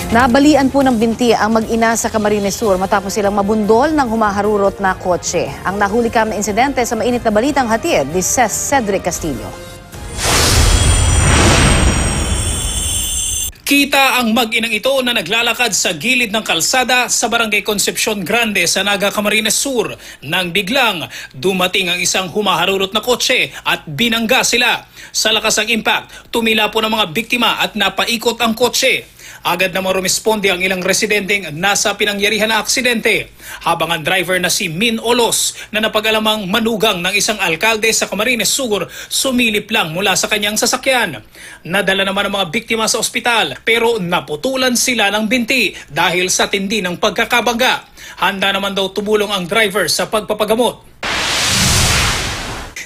Nabalian po ng binti ang mag-ina sa Camarines Sur matapos silang mabundol ng humaharurot na kotse. Ang nahulikam na insidente sa mainit na balitang hatid ni Cedric Castillo. Kita ang mag-inang ito na naglalakad sa gilid ng kalsada sa Barangay Concepcion Grande sa Naga, Camarines Sur nang biglang dumating ang isang humaharurot na kotse at binangga sila. Sa lakas ng impact, tumila po ng mga biktima at napaikot ang kotse. Agad namang rumisponde ang ilang residenteng nasa pinangyarihan na aksidente, habang ang driver na si Min Olos na napag-alamang manugang ng isang alkalde sa Camarines Sur sumilip lang mula sa kanyang sasakyan. Nadala naman ang mga biktima sa ospital pero naputulan sila ng binti dahil sa tindi ng pagkakabangga. Handa naman daw tumulong ang driver sa pagpapagamot.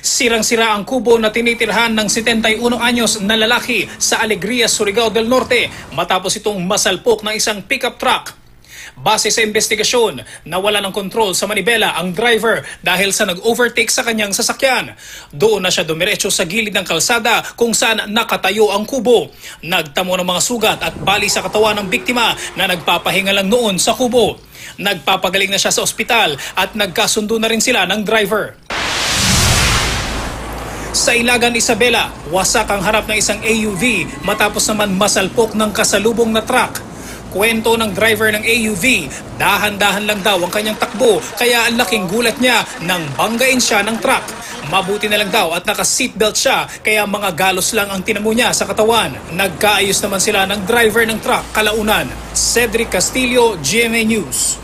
Sirang-sira ang kubo na tinitirhan ng 71 anyos na lalaki sa Alegria, Surigao del Norte matapos itong masalpok ng isang pickup truck. Base sa investigasyon, nawala ng kontrol sa manibela ang driver dahil sa nag-overtake sa kanyang sasakyan. Doon na siya dumiretso sa gilid ng kalsada kung saan nakatayo ang kubo. Nagtamo ng mga sugat at bali sa katawan ng biktima na nagpapahinga lang noon sa kubo. Nagpapagaling na siya sa ospital at nagkasundo na rin sila ng driver. Sa Ilagan, Isabela, wasak ang harap ng isang AUV matapos naman masalpok ng kasalubong na truck. Kwento ng driver ng AUV, dahan-dahan lang daw ang kanyang takbo kaya ang laking gulat niya nang banggain siya ng truck. Mabuti na lang daw at naka-seatbelt siya kaya mga galos lang ang tinamo niya sa katawan. Nagkaayos naman sila ng driver ng truck kalaunan. Cedric Castillo, GMA News.